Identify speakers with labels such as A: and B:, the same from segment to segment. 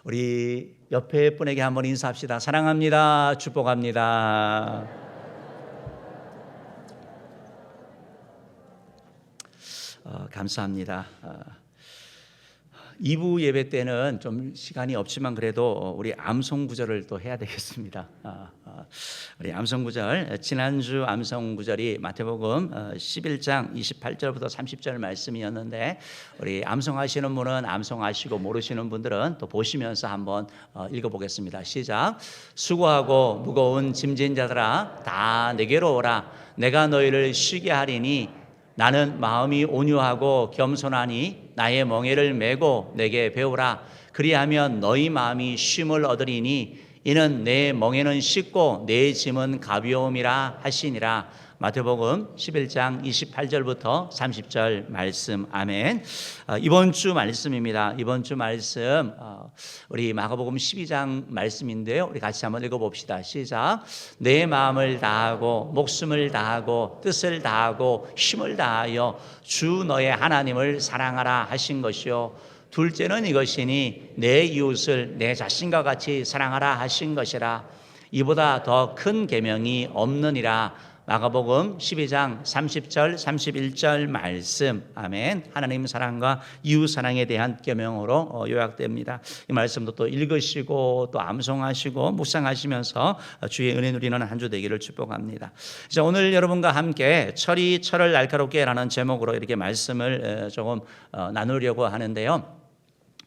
A: 우리 옆에 분에게 한번 인사합시다. 사랑합니다. 축복합니다. 감사합니다. 2부 예배 때는 좀 시간이 없지만 그래도 우리 암송 구절을 또 해야 되겠습니다. 우리 암송 구절, 지난주 암송 구절이 마태복음 11장 28절부터 30절 말씀이었는데 우리 암송하시는 분은 암송하시고 모르시는 분들은 또 보시면서 한번 읽어보겠습니다. 시작. 수고하고 무거운 짐진 자들아 다 내게로 오라. 내가 너희를 쉬게 하리니 나는 마음이 온유하고 겸손하니 나의 멍에를 메고 내게 배우라. 그리하면 너희 마음이 쉼을 얻으리니 이는 내 멍에는 쉽고 내 짐은 가벼움이라 하시니라. 마태복음 11장 28절부터 30절 말씀. 아멘. 이번 주 말씀입니다. 이번 주 말씀 우리 마가복음 12장 말씀인데요. 우리 같이 한번 읽어봅시다. 시작. 내 마음을 다하고 목숨을 다하고 뜻을 다하고 힘을 다하여 주 너의 하나님을 사랑하라 하신 것이요. 둘째는 이것이니 내 이웃을 내 자신과 같이 사랑하라 하신 것이라. 이보다 더 큰 계명이 없느니라. 마가복음 12장 30절 31절 말씀. 아멘. 하나님 사랑과 이웃 사랑에 대한 계명으로 요약됩니다. 이 말씀도 또 읽으시고 또 암송하시고 묵상하시면서 주의 은혜 누리는 한 주 되기를 축복합니다. 자, 오늘 여러분과 함께 철이 철을 날카롭게 라는 제목으로 이렇게 말씀을 조금 나누려고 하는데요.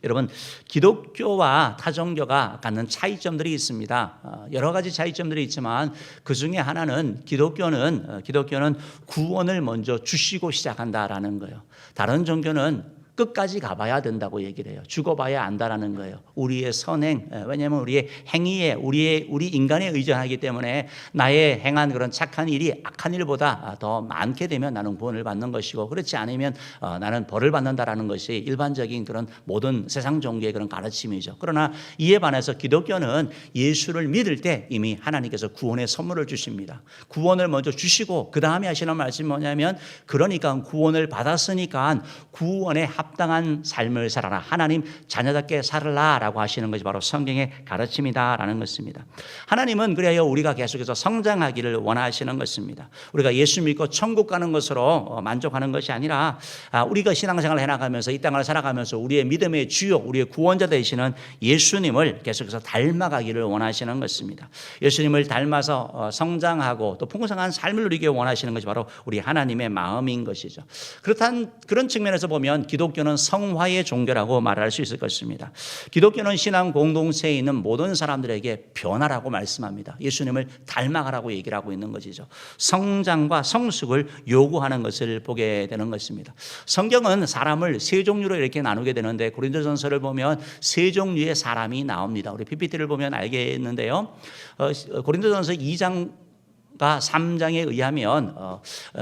A: 여러분, 기독교와 타종교가 갖는 차이점들이 있습니다. 여러 가지 차이점들이 있지만 그 중에 하나는 기독교는 구원을 먼저 주시고 시작한다라는 거예요. 다른 종교는 끝까지 가봐야 된다고 얘기를 해요. 죽어봐야 안다라는 거예요. 우리의 선행, 왜냐하면 우리의 행위에 우리 인간에 의존하기 때문에 나의 행한 그런 착한 일이 악한 일보다 더 많게 되면 나는 구원을 받는 것이고, 그렇지 않으면 나는 벌을 받는다라는 것이 일반적인 그런 모든 세상 종교의 그런 가르침이죠. 그러나 이에 반해서 기독교는 예수를 믿을 때 이미 하나님께서 구원의 선물을 주십니다. 구원을 먼저 주시고 그 다음에 하시는 말씀이 뭐냐면, 그러니까 구원을 받았으니까 구원에 합당한 삶을 살아라. 하나님 자녀답게 살아라라고 하시는 것이 바로 성경의 가르침이다라는 것입니다. 하나님은 그래야 우리가 계속해서 성장하기를 원하시는 것입니다. 우리가 예수 믿고 천국 가는 것으로 만족하는 것이 아니라 우리가 신앙생활을 해나가면서 이 땅을 살아가면서 우리의 믿음의 주요, 우리의 구원자 되시는 예수님을 계속해서 닮아가기를 원하시는 것입니다. 예수님을 닮아서 성장하고 또 풍성한 삶을 누리기 원하시는 것이 바로 우리 하나님의 마음인 것이죠. 그런 측면에서 보면 기독교는 성화의 종교라고 말할 수 있을 것입니다. 기독교는 신앙 공동체에 있는 모든 사람들에게 변화라고 말씀합니다. 예수님을 닮아가라고 얘기를 하고 있는 것이죠. 성장과 성숙을 요구하는 것을 보게 되는 것입니다. 성경은 사람을 세 종류로 이렇게 나누게 되는데, 고린도전서를 보면 세 종류의 사람이 나옵니다. 우리 PPT를 보면 알겠는데요. 고린도전서 2장 3장에 의하면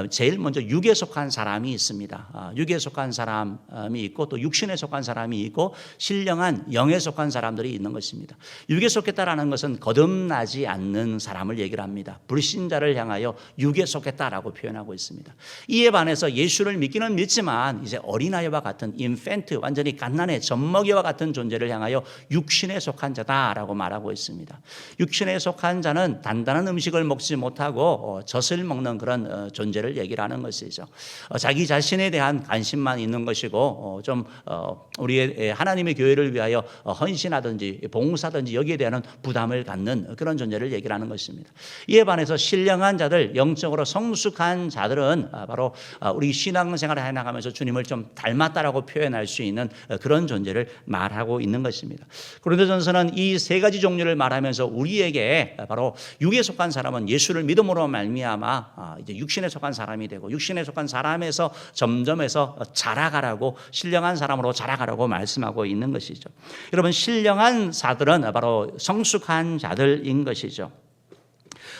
A: 제일 먼저 육에 속한 사람이 있습니다. 육에 속한 사람이 있고 또 육신에 속한 사람이 있고 신령한 영에 속한 사람들이 있는 것입니다. 육에 속했다라는 것은 거듭나지 않는 사람을 얘기를 합니다. 불신자를 향하여 육에 속했다라고 표현하고 있습니다. 이에 반해서 예수를 믿기는 믿지만 이제 어린아이와 같은 인펜트, 완전히 갓난의 젖먹이와 같은 존재를 향하여 육신에 속한 자다라고 말하고 있습니다. 육신에 속한 자는 단단한 음식을 먹지 못하고 젖을 먹는 그런 존재를 얘기를 하는 것이죠. 자기 자신에 대한 관심만 있는 것이고 우리의 하나님의 교회를 위하여 헌신하든지 봉사든지 여기에 대한 부담을 갖는 그런 존재를 얘기를 하는 것입니다. 이에 반해서 신령한 자들, 영적으로 성숙한 자들은 바로 우리 신앙생활을 해나가면서 주님을 좀 닮았다라고 표현할 수 있는 그런 존재를 말하고 있는 것입니다. 고린도전서는 이 세 가지 종류를 말하면서 우리에게 바로 육에 속한 사람은 예수를 믿음으로 말미암아 이제 육신에 속한 사람이 되고, 육신에 속한 사람에서 점점해서 자라가라고, 신령한 사람으로 자라가라고 말씀하고 있는 것이죠. 여러분, 신령한 자들은 바로 성숙한 자들인 것이죠.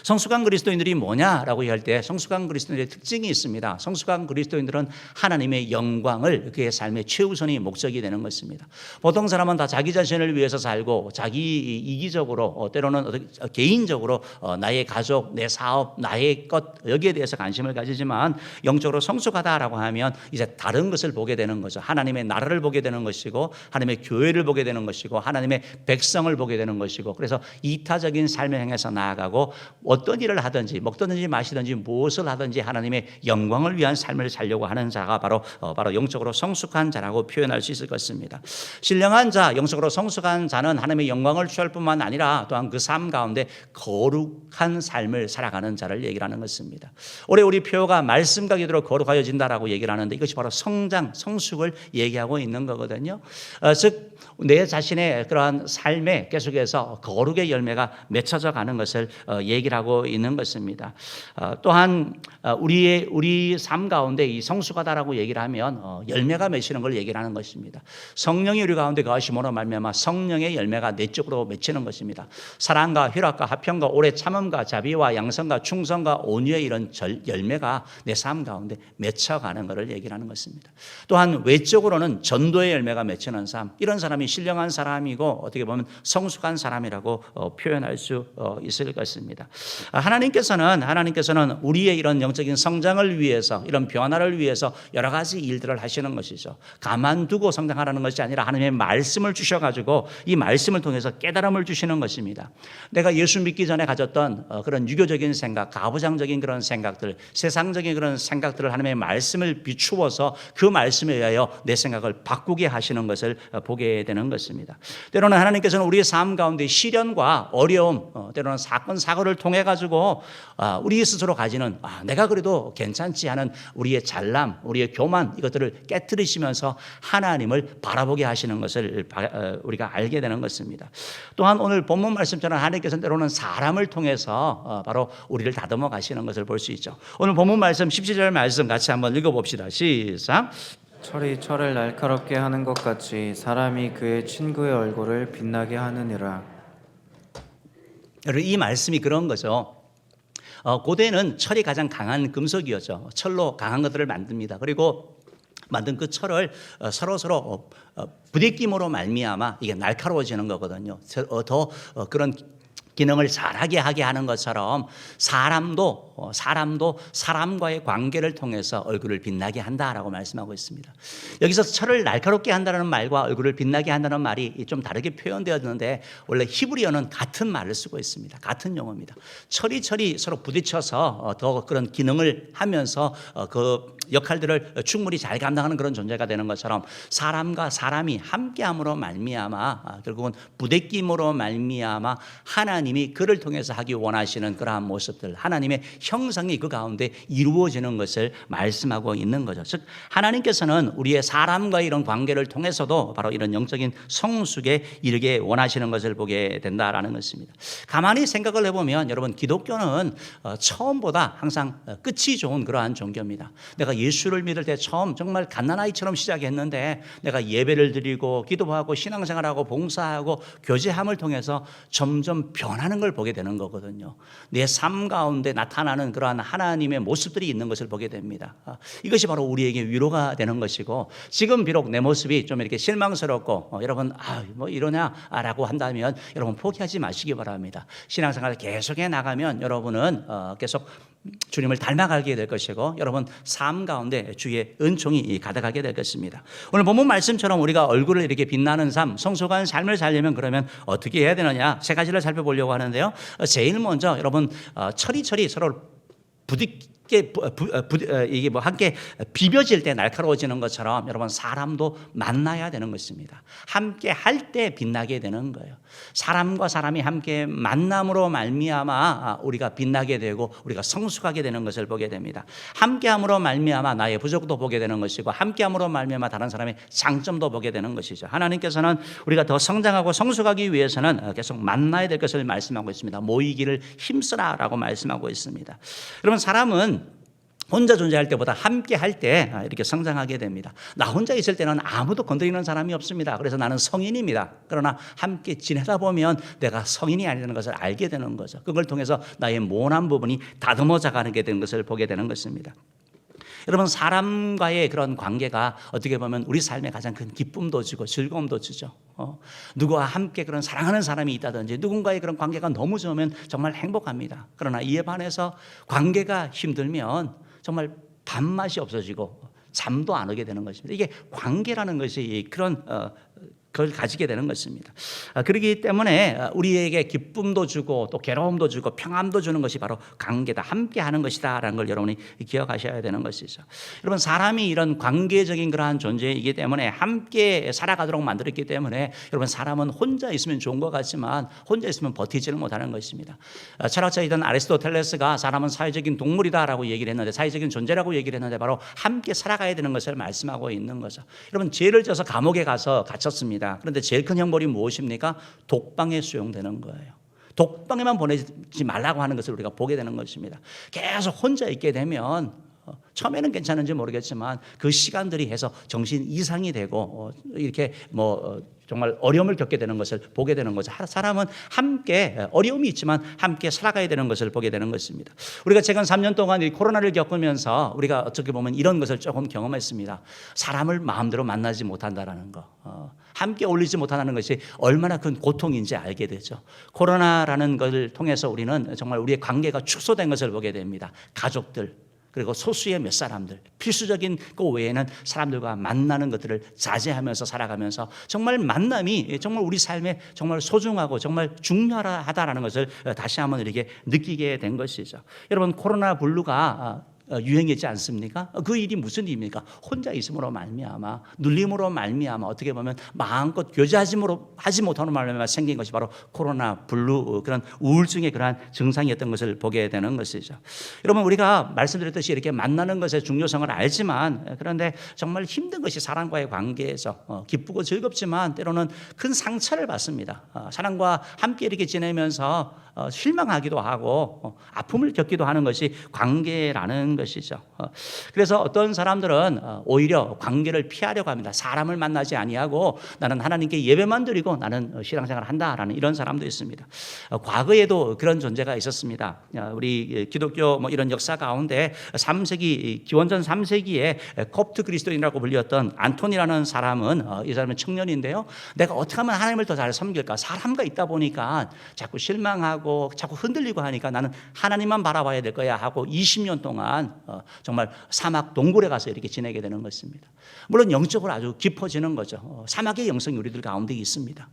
A: 성숙한 그리스도인들이 뭐냐라고 할 때 성숙한 그리스도인들의 특징이 있습니다. 성숙한 그리스도인들은 하나님의 영광을 그의 삶의 최우선이 목적이 되는 것입니다. 보통 사람은 다 자기 자신을 위해서 살고 자기 이기적으로 때로는 개인적으로 나의 가족, 내 사업, 나의 것 여기에 대해서 관심을 가지지만 영적으로 성숙하다라고 하면 이제 다른 것을 보게 되는 거죠. 하나님의 나라를 보게 되는 것이고 하나님의 교회를 보게 되는 것이고 하나님의 백성을 보게 되는 것이고 그래서 이타적인 삶을 향해서 나아가고 어떤 일을 하든지 먹든지 마시든지 무엇을 하든지 하나님의 영광을 위한 삶을 살려고 하는 자가 바로 영적으로 성숙한 자라고 표현할 수 있을 것입니다. 신령한 자, 영적으로 성숙한 자는 하나님의 영광을 취할 뿐만 아니라 또한 그 삶 가운데 거룩한 삶을 살아가는 자를 얘기를 하는 것입니다. 올해 우리 표어가 말씀과 기도로 거룩하여진다라고 얘기를 하는데 이것이 바로 성장, 성숙을 얘기하고 있는 거거든요. 즉 내 자신의 그러한 삶에 계속해서 거룩의 열매가 맺혀져 가는 것을 얘기를 하고 있는 것입니다. 또한 우리 삶 가운데 이 성숙하다라고 얘기를 하면 열매가 맺히는 걸 얘기를 하는 것입니다. 성령이 우리 가운데 거하심으로 말미암아 성령의 열매가 내적으로 맺히는 것입니다. 사랑과 희락과 화평과 오래 참음과 자비와 양성과 충성과 온유의 이런 열매가 내 삶 가운데 맺혀가는 것을 얘기를 하는 것입니다. 또한 외적으로는 전도의 열매가 맺히는 삶, 이런 사람이 신령한 사람이고 어떻게 보면 성숙한 사람이라고 표현할 수 있을 것입니다. 하나님께서는 우리의 이런 영적인 성장을 위해서 이런 변화를 위해서 여러 가지 일들을 하시는 것이죠. 가만두고 성장하라는 것이 아니라 하나님의 말씀을 주셔가지고 이 말씀을 통해서 깨달음을 주시는 것입니다. 내가 예수 믿기 전에 가졌던 그런 유교적인 생각, 가부장적인 그런 생각들, 세상적인 그런 생각들을 하나님의 말씀을 비추어서 그 말씀에 의하여 내 생각을 바꾸게 하시는 것을 보게 되는 것입니다. 때로는 하나님께서는 우리의 삶 가운데 시련과 어려움, 때로는 사건 사고를 통해 가지고 우리 스스로 가지는 내가 그래도 괜찮지 하는 우리의 잘남, 우리의 교만 이것들을 깨트리시면서 하나님을 바라보게 하시는 것을 우리가 알게 되는 것입니다. 또한 오늘 본문 말씀처럼 하나님께서는 때로는 사람을 통해서 바로 우리를 다듬어 가시는 것을 볼 수 있죠. 오늘 본문 말씀 17절 말씀 같이 한번 읽어봅시다. 시작.
B: 철이 철을 날카롭게 하는 것 같이 사람이 그의 친구의 얼굴을 빛나게 하느니라.
A: 여러분 이 말씀이 그런 거죠. 고대는 철이 가장 강한 금속이었죠. 철로 강한 것들을 만듭니다. 그리고 만든 그 철을 서로 부대낌으로 말미암아 이게 날카로워지는 거거든요. 더 그런 기능을 잘하게 하게 하는 것처럼 사람도 사람과의 관계를 통해서 얼굴을 빛나게 한다라고 말씀하고 있습니다. 여기서 철을 날카롭게 한다는 말과 얼굴을 빛나게 한다는 말이 좀 다르게 표현되었는데 원래 히브리어는 같은 말을 쓰고 있습니다. 같은 용어입니다. 철이 서로 부딪혀서 더 그런 기능을 하면서 그 역할들을 충분히 잘 감당하는 그런 존재가 되는 것처럼 사람과 사람이 함께함으로 말미암아 결국은 부대낌으로 말미암아 하나님이 그를 통해서 하기 원하시는 그러한 모습들, 하나님의 형상이 그 가운데 이루어지는 것을 말씀하고 있는 거죠. 즉 하나님께서는 우리의 사람과 이런 관계를 통해서도 바로 이런 영적인 성숙에 이르게 원하시는 것을 보게 된다라는 것입니다. 가만히 생각을 해보면 여러분 기독교는 처음보다 항상 끝이 좋은 그러한 종교입니다. 내가 예수를 믿을 때 처음 정말 갓난아이처럼 시작했는데 내가 예배를 드리고 기도하고 신앙생활하고 봉사하고 교제함을 통해서 점점 변하는 걸 보게 되는 거거든요. 내 삶 가운데 나타나는 그러한 하나님의 모습들이 있는 것을 보게 됩니다. 이것이 바로 우리에게 위로가 되는 것이고 지금 비록 내 모습이 좀 이렇게 실망스럽고 여러분 뭐 이러냐라고 한다면 여러분 포기하지 마시기 바랍니다. 신앙생활을 계속해 나가면 여러분은 계속 주님을 닮아가게 될 것이고 여러분 삶 가운데 주의 은총이 가득하게 될 것입니다. 오늘 본문 말씀처럼 우리가 얼굴을 이렇게 빛나는 삶, 성숙한 삶을 살려면 그러면 어떻게 해야 되느냐 세 가지를 살펴보려고 하는데요. 제일 먼저 여러분 철이 서로 이게 뭐 함께 비벼질 때 날카로워지는 것처럼 여러분 사람도 만나야 되는 것입니다. 함께 할 때 빛나게 되는 거예요. 사람과 사람이 함께 만남으로 말미암아 우리가 빛나게 되고 우리가 성숙하게 되는 것을 보게 됩니다. 함께함으로 말미암아 나의 부족도 보게 되는 것이고 함께함으로 말미암아 다른 사람의 장점도 보게 되는 것이죠. 하나님께서는 우리가 더 성장하고 성숙하기 위해서는 계속 만나야 될 것을 말씀하고 있습니다. 모이기를 힘쓰라라고 말씀하고 있습니다. 여러분 사람은 혼자 존재할 때보다 함께 할 때 이렇게 성장하게 됩니다. 나 혼자 있을 때는 아무도 건드리는 사람이 없습니다. 그래서 나는 성인입니다. 그러나 함께 지내다 보면 내가 성인이 아니라는 것을 알게 되는 거죠. 그걸 통해서 나의 모난 부분이 다듬어져 가는 게 되는 것을 보게 되는 것입니다. 여러분, 사람과의 그런 관계가 어떻게 보면 우리 삶에 가장 큰 기쁨도 주고 즐거움도 주죠. 누구와 함께 그런 사랑하는 사람이 있다든지 누군가의 그런 관계가 너무 좋으면 정말 행복합니다. 그러나 이에 반해서 관계가 힘들면 정말 밥맛이 없어지고 잠도 안 오게 되는 것입니다. 이게 관계라는 것이 그런 그걸 가지게 되는 것입니다. 그렇기 때문에 우리에게 기쁨도 주고 또 괴로움도 주고 평안도 주는 것이 바로 관계다, 함께하는 것이다라는 걸 여러분이 기억하셔야 되는 것이죠. 여러분, 사람이 이런 관계적인 그러한 존재이기 때문에 함께 살아가도록 만들었기 때문에 여러분, 사람은 혼자 있으면 좋은 것 같지만 혼자 있으면 버티지를 못하는 것입니다. 철학자이던 아리스토텔레스가 사람은 사회적인 동물이다라고 얘기를 했는데, 사회적인 존재라고 얘기를 했는데 바로 함께 살아가야 되는 것을 말씀하고 있는 거죠. 여러분, 죄를 져서 감옥에 가서 갇혔습니다. 그런데 제일 큰 형벌이 무엇입니까? 독방에 수용되는 거예요. 독방에만 보내지 말라고 하는 것을 우리가 보게 되는 것입니다. 계속 혼자 있게 되면 처음에는 괜찮은지 모르겠지만 그 시간들이 해서 정신 이상이 되고 이렇게 정말 어려움을 겪게 되는 것을 보게 되는 거죠. 사람은 함께 어려움이 있지만 함께 살아가야 되는 것을 보게 되는 것입니다. 우리가 최근 3년 동안 이 코로나를 겪으면서 우리가 어떻게 보면 이런 것을 조금 경험했습니다. 사람을 마음대로 만나지 못한다라는 거, 함께 어울리지 못한다는 것이 얼마나 큰 고통인지 알게 되죠. 코로나라는 것을 통해서 우리는 정말 우리의 관계가 축소된 것을 보게 됩니다. 가족들, 그리고 소수의 몇 사람들, 필수적인 그 외에는 사람들과 만나는 것들을 자제하면서 살아가면서 정말 만남이 정말 우리 삶에 정말 소중하고 정말 중요하다라는 것을 다시 한번 이렇게 느끼게 된 것이죠. 여러분, 코로나 블루가 유행이지 않습니까? 그 일이 무슨 일입니까? 혼자 있음으로 말미암아, 눌림으로 말미암아, 어떻게 보면 마음껏 교제하지 못하는 말미암아 생긴 것이 바로 코로나 블루, 그런 우울증의 그러한 증상이었던 것을 보게 되는 것이죠. 여러분, 우리가 말씀드렸듯이 이렇게 만나는 것의 중요성을 알지만, 그런데 정말 힘든 것이 사람과의 관계에서 기쁘고 즐겁지만 때로는 큰 상처를 받습니다. 사람과 함께 이렇게 지내면서 실망하기도 하고 아픔을 겪기도 하는 것이 관계라는 것이죠. 그래서 어떤 사람들은 오히려 관계를 피하려고 합니다. 사람을 만나지 아니하고 나는 하나님께 예배만 드리고 나는 신앙생활을 한다라는 이런 사람도 있습니다. 과거에도 그런 존재가 있었습니다. 우리 기독교 이런 역사 가운데 3세기 기원전 3세기에 콥트 그리스도인이라고 불렸던 안토니라는 사람은, 이 사람은 청년인데요. 내가 어떻게 하면 하나님을 더 잘 섬길까? 사람과 있다 보니까 자꾸 실망하고 자꾸 흔들리고 하니까 나는 하나님만 바라봐야 될 거야 하고 20년 동안 정말 사막 동굴에 가서 이렇게 지내게 되는 것입니다. 물론 영적으로 아주 깊어지는 거죠. 사막의 영성이 우리들 가운데 있습니다.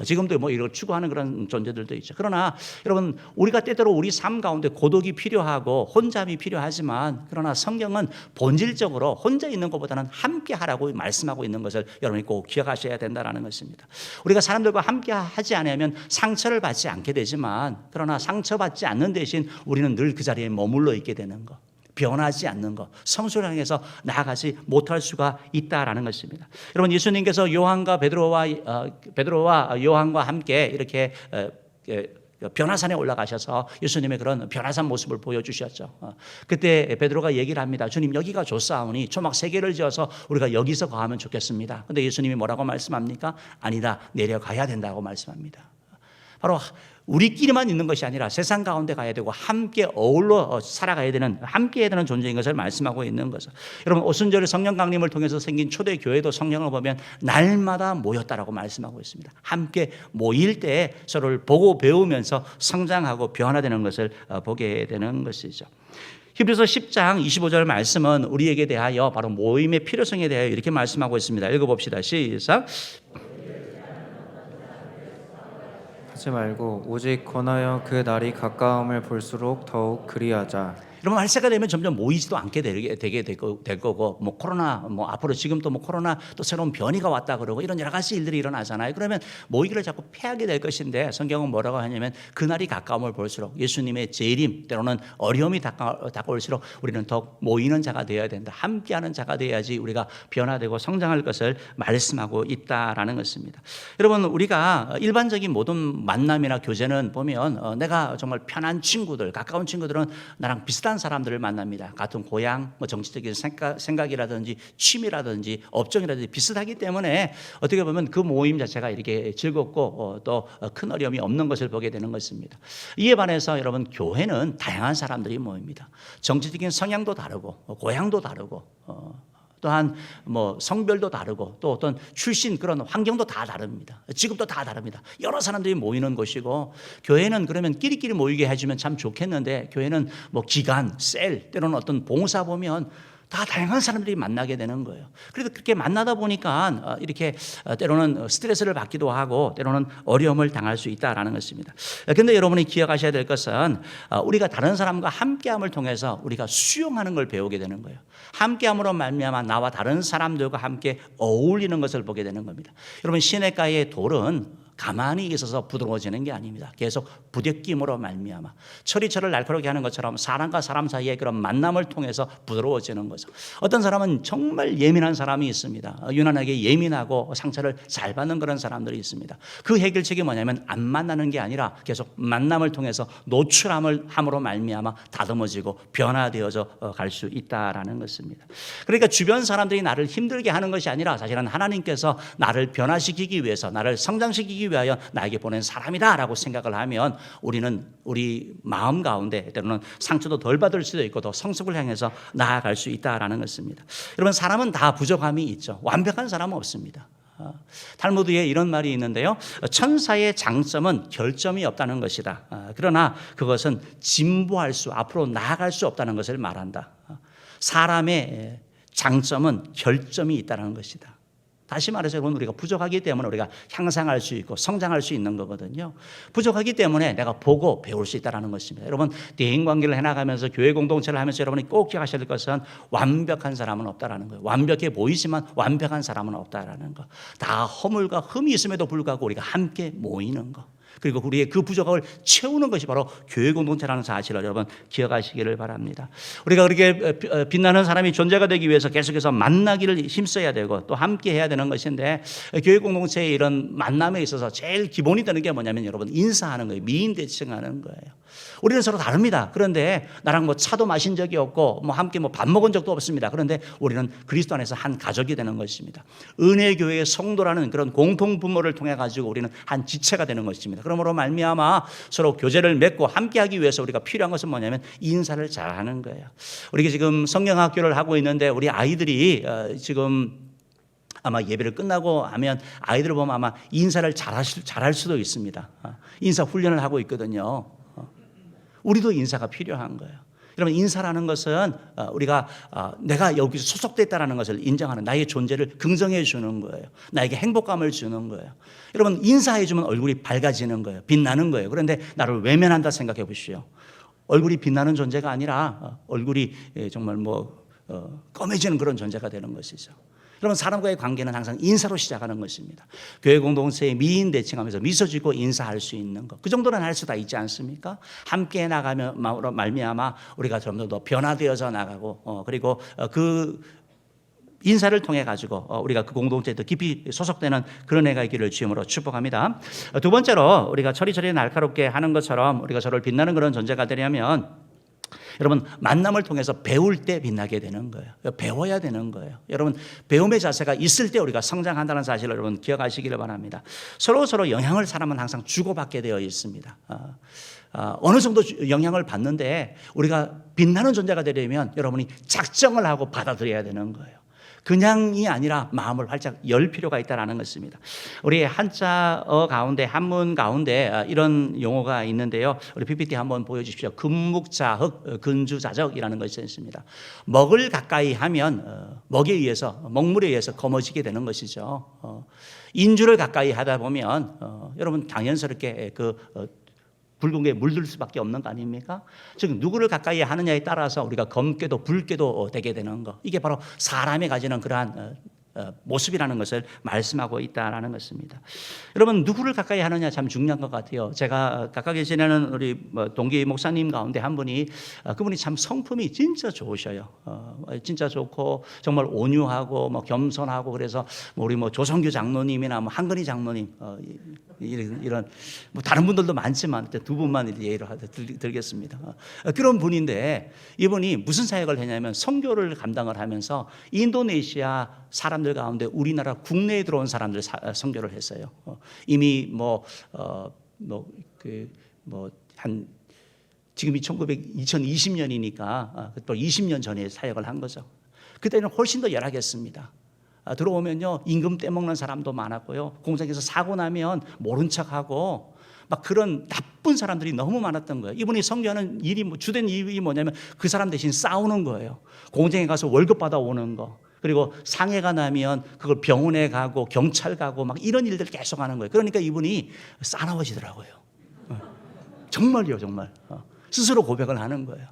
A: 지금도 이걸 추구하는 그런 존재들도 있죠. 그러나 여러분, 우리가 때때로 우리 삶 가운데 고독이 필요하고 혼잡이 필요하지만, 그러나 성경은 본질적으로 혼자 있는 것보다는 함께 하라고 말씀하고 있는 것을 여러분이 꼭 기억하셔야 된다는 것입니다. 우리가 사람들과 함께 하지 않으면 상처를 받지 않게 되지만, 그러나 상처받지 않는 대신 우리는 늘 그 자리에 머물러 있게 되는 것, 변하지 않는 것, 성소를 향해서 나아가지 못할 수가 있다라는 것입니다. 여러분, 예수님께서 요한과 베드로와 요한과 함께 이렇게 변화산에 올라가셔서 예수님의 그런 변화산 모습을 보여주셨죠. 그때 베드로가 얘기를 합니다. 주님, 여기가 좋사오니 초막 3개를 지어서 우리가 여기서 거하면 좋겠습니다. 그런데 예수님이 뭐라고 말씀합니까? 아니다, 내려가야 된다고 말씀합니다. 바로 우리끼리만 있는 것이 아니라 세상 가운데 가야 되고 함께 어울러 살아가야 되는, 함께 해야 되는 존재인 것을 말씀하고 있는 거죠. 여러분, 오순절 성령 강림을 통해서 생긴 초대교회도 성경을 보면 날마다 모였다라고 말씀하고 있습니다. 함께 모일 때 서로를 보고 배우면서 성장하고 변화되는 것을 보게 되는 것이죠. 히브리서 10장 25절 말씀은 우리에게 대하여 바로 모임의 필요성에 대하여 이렇게 말씀하고 있습니다. 읽어봅시다. 시작.
B: 하지 말고 오직 권하여 그 날이 가까움을 볼수록 더욱 그리하자.
A: 여러분, 말세가 되면 점점 모이지도 않게 되게 될 거고, 코로나, 앞으로 지금 또 코로나 또 새로운 변이가 왔다 그러고 이런 여러 가지 일들이 일어나잖아요. 그러면 모이기를 자꾸 피하게 될 것인데, 성경은 뭐라고 하냐면 그날이 가까움을 볼수록, 예수님의 재림, 때로는 어려움이 다가올수록 우리는 더 모이는 자가 되어야 된다. 함께하는 자가 되어야지 우리가 변화되고 성장할 것을 말씀하고 있다라는 것입니다. 여러분, 우리가 일반적인 모든 만남이나 교제는 보면 내가 정말 편한 친구들, 가까운 친구들은 나랑 비슷한 비슷한 사람들을 만납니다. 같은 고향, 뭐 정치적인 생각이라든지 취미라든지 업종이라든지 비슷하기 때문에 어떻게 보면 그 모임 자체가 이렇게 즐겁고 또 큰 어려움이 없는 것을 보게 되는 것입니다. 이에 반해서 여러분, 교회는 다양한 사람들이 모입니다. 정치적인 성향도 다르고 고향도 다르고 또한 뭐 성별도 다르고 또 어떤 출신 그런 환경도 다 다릅니다. 직업도 다 다릅니다. 여러 사람들이 모이는 곳이고, 교회는 그러면 끼리끼리 모이게 해주면 참 좋겠는데, 교회는 뭐 기관, 셀, 때로는 어떤 봉사 보면 다 다양한 사람들이 만나게 되는 거예요. 그래서 그렇게 만나다 보니까 이렇게 때로는 스트레스를 받기도 하고 때로는 어려움을 당할 수 있다라는 것입니다. 그런데 여러분이 기억하셔야 될 것은 우리가 다른 사람과 함께함을 통해서 우리가 수용하는 걸 배우게 되는 거예요. 함께함으로 말미암아 나와 다른 사람들과 함께 어울리는 것을 보게 되는 겁니다. 여러분, 시냇가의 돌은 가만히 있어서 부드러워지는 게 아닙니다. 계속 부대낌으로 말미암아 철이 날카롭게 하는 것처럼 사람과 사람 사이의 그런 만남을 통해서 부드러워지는 거죠. 어떤 사람은 정말 예민한 사람이 있습니다. 유난하게 예민하고 상처를 잘 받는 그런 사람들이 있습니다. 그 해결책이 뭐냐면 안 만나는 게 아니라 계속 만남을 통해서 함으로 말미암아 다듬어지고 변화되어져 갈 수 있다라는 것입니다. 그러니까 주변 사람들이 나를 힘들게 하는 것이 아니라 사실은 하나님께서 나를 변화시키기 위해서, 나를 성장시키기 위하여 나에게 보낸 사람이다라고 생각을 하면 우리는 우리 마음 가운데 때로는 상처도 덜 받을 수도 있고 더 성숙을 향해서 나아갈 수 있다라는 것입니다. 여러분, 사람은 다 부족함이 있죠. 완벽한 사람은 없습니다. 탈무드에 이런 말이 있는데요, 천사의 장점은 결점이 없다는 것이다. 그러나 그것은 앞으로 나아갈 수 없다는 것을 말한다. 사람의 장점은 결점이 있다는 것이다. 다시 말해서 여러분, 우리가 부족하기 때문에 우리가 향상할 수 있고 성장할 수 있는 거거든요. 부족하기 때문에 내가 보고 배울 수 있다는 것입니다. 여러분, 대인관계를 해나가면서 교회 공동체를 하면서 여러분이 꼭 기억하셔야 될 것은 완벽한 사람은 없다라는 거예요. 완벽해 보이지만 완벽한 사람은 없다라는 거. 다 허물과 흠이 있음에도 불구하고 우리가 함께 모이는 거, 그리고 우리의 그 부족함을 채우는 것이 바로 교회 공동체라는 사실을 여러분 기억하시기를 바랍니다. 우리가 그렇게 빛나는 사람이 존재가 되기 위해서 계속해서 만나기를 힘써야 되고 또 함께 해야 되는 것인데, 교회 공동체의 이런 만남에 있어서 제일 기본이 되는 게 뭐냐면 여러분, 인사하는 거예요. 미인 대칭하는 거예요. 우리는 서로 다릅니다. 그런데 나랑 뭐 차도 마신 적이 없고 뭐 함께 뭐 밥 먹은 적도 없습니다. 그런데 우리는 그리스도 안에서 한 가족이 되는 것입니다. 은혜교회의 성도라는 그런 공통 부모를 통해 가지고 우리는 한 지체가 되는 것입니다. 그러므로 말미암아 서로 교제를 맺고 함께하기 위해서 우리가 필요한 것은 뭐냐면 인사를 잘하는 거예요. 우리가 지금 성경학교를 하고 있는데 우리 아이들이 지금 아마 예배를 끝나고 하면 아이들을 보면 아마 인사를 잘할 수도 있습니다. 인사 훈련을 하고 있거든요. 우리도 인사가 필요한 거예요. 여러분, 인사라는 것은 우리가 내가 여기서 소속됐다는 것을 인정하는, 나의 존재를 긍정해 주는 거예요. 나에게 행복감을 주는 거예요. 여러분, 인사해 주면 얼굴이 밝아지는 거예요. 빛나는 거예요. 그런데 나를 외면한다 생각해 보시오. 얼굴이 빛나는 존재가 아니라 얼굴이 정말 검해지는 그런 존재가 되는 것이죠. 여러분, 사람과의 관계는 항상 인사로 시작하는 것입니다. 교회 공동체에 미인 대칭하면서 미소 짓고 인사할 수 있는 것, 그 정도는 할 수가 있지 않습니까? 함께 나가면 말미암아 우리가 좀 더 변화되어져 나가고 그리고 그 인사를 통해 가지고 우리가 그 공동체에 더 깊이 소속되는 그런 애가 있기를 주님으로 축복합니다. 두 번째로, 우리가 철이 날카롭게 하는 것처럼 우리가 서로를 빛나는 그런 존재가 되려면 여러분, 만남을 통해서 배울 때 빛나게 되는 거예요. 배워야 되는 거예요. 여러분, 배움의 자세가 있을 때 우리가 성장한다는 사실을 여러분 기억하시기를 바랍니다. 서로 영향을 사람은 항상 주고받게 되어 있습니다. 어느 정도 영향을 받는데 우리가 빛나는 존재가 되려면 여러분이 작정을 하고 받아들여야 되는 거예요. 그냥이 아니라 마음을 활짝 열 필요가 있다는 것입니다. 우리 한자어 가운데, 한문 가운데 이런 용어가 있는데요. 우리 PPT 한번 보여주십시오. 금묵자흑, 근주자적이라는 것이 있습니다. 먹을 가까이 하면 먹물에 의해서 검어지게 되는 것이죠. 인주를 가까이 하다 보면 여러분 당연스럽게 붉은 게 물들 수밖에 없는 거 아닙니까? 즉 누구를 가까이 하느냐에 따라서 우리가 검게도 붉게도 되게 되는 거, 이게 바로 사람이 가지는 그러한 모습이라는 것을 말씀하고 있다라는 것입니다. 여러분, 누구를 가까이 하느냐 참 중요한 것 같아요. 제가 가까이 지내는 우리 동기 목사님 가운데 한 분이, 그분이 참 성품이 진짜 좋으셔요. 진짜 좋고 정말 온유하고 겸손하고, 그래서 우리 조성규 장로님이나 한근희 장로님 이런 뭐 다른 분들도 많지만 두 분만 예로 들겠습니다. 그런 분인데 이분이 무슨 사역을 했냐면 선교를 감당을 하면서 인도네시아 사람들 가운데 우리나라 국내에 들어온 사람들 선교를 했어요. 이미 한 지금이 2020년이니까 또 20년 전에 사역을 한 거죠. 그때는 훨씬 더 열악했습니다. 들어오면요 임금 떼먹는 사람도 많았고요. 공장에서 사고 나면 모른 척하고 막 그런 나쁜 사람들이 너무 많았던 거예요. 이분이 선교하는 일이 주된 일이 뭐냐면 그 사람 대신 싸우는 거예요. 공장에 가서 월급 받아오는 거. 그리고 상해가 나면 그걸 병원에 가고 경찰 가고 막 이런 일들을 계속 하는 거예요. 그러니까 이분이 싸나워지더라고요. 정말요, 정말. 스스로 고백을 하는 거예요.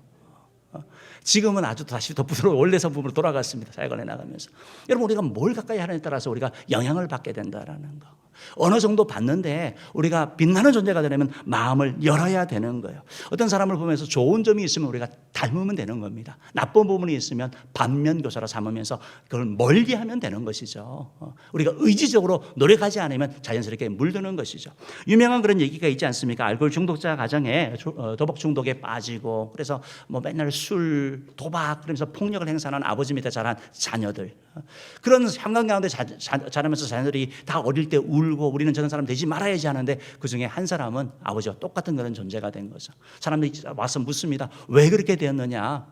A: 지금은 아주 다시 더 원래 성품으로 돌아갔습니다. 사역을 해나가면서. 여러분, 우리가 뭘 가까이 하느냐에 따라서 우리가 영향을 받게 된다라는 거. 어느 정도 받는데 우리가 빛나는 존재가 되려면 마음을 열어야 되는 거예요. 어떤 사람을 보면서 좋은 점이 있으면 우리가 닮으면 되는 겁니다. 나쁜 부분이 있으면 반면교사로 삼으면서 그걸 멀리하면 되는 것이죠. 우리가 의지적으로 노력하지 않으면 자연스럽게 물드는 것이죠. 유명한 그런 얘기가 있지 않습니까? 알코올 중독자 가정에 도박 중독에 빠지고 그래서 뭐 맨날 술, 도박 그러면서 폭력을 행사하는 아버지 밑에 자란 자녀들. 그런 환경 가운데 자라면서 자녀들이 다 어릴 때 울고 우리는 저런 사람 되지 말아야지 하는데 그중에 한 사람은 아버지와 똑같은 그런 존재가 된 거죠. 사람들이 와서 묻습니다. 왜 그렇게 되었느냐?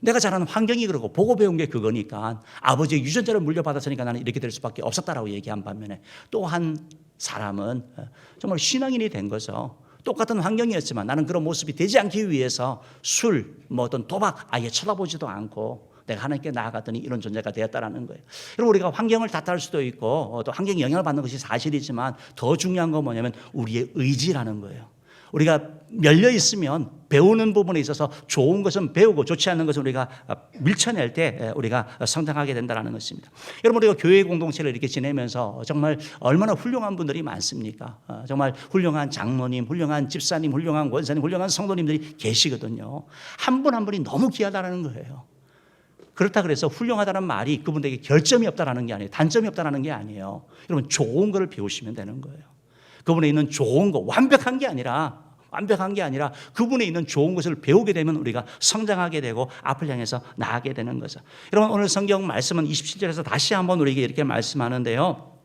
A: 내가 자라는 환경이 그러고 보고 배운 게 그거니까 아버지의 유전자를 물려받았으니까 나는 이렇게 될 수밖에 없었다라고 얘기한 반면에 또 한 사람은 정말 신앙인이 된 거죠. 똑같은 환경이었지만 나는 그런 모습이 되지 않기 위해서 술, 뭐 어떤 도박 아예 쳐다보지도 않고 내가 하나님께 나아갔더니 이런 존재가 되었다라는 거예요. 여러분, 우리가 환경을 탓할 수도 있고 또 환경에 영향을 받는 것이 사실이지만 더 중요한 건 뭐냐면 우리의 의지라는 거예요. 우리가 열려 있으면 배우는 부분에 있어서 좋은 것은 배우고 좋지 않은 것은 우리가 밀쳐낼 때 우리가 성장하게 된다는 것입니다. 여러분, 우리가 교회 공동체를 이렇게 지내면서 정말 얼마나 훌륭한 분들이 많습니까? 정말 훌륭한 장로님, 훌륭한 집사님, 훌륭한 권사님, 훌륭한 성도님들이 계시거든요. 한 분 한 분이 너무 귀하다는 거예요. 그렇다 그래서 훌륭하다는 말이 그분들에게 결점이 없다라는 게 아니에요. 단점이 없다라는 게 아니에요. 여러분, 좋은 거를 배우시면 되는 거예요. 그분에 있는 좋은 거, 완벽한 게 아니라 그분에 있는 좋은 것을 배우게 되면 우리가 성장하게 되고 앞을 향해서 나아가게 되는 거죠. 여러분, 오늘 성경 말씀은 27절에서 다시 한번 우리에게 이렇게 말씀하는데요.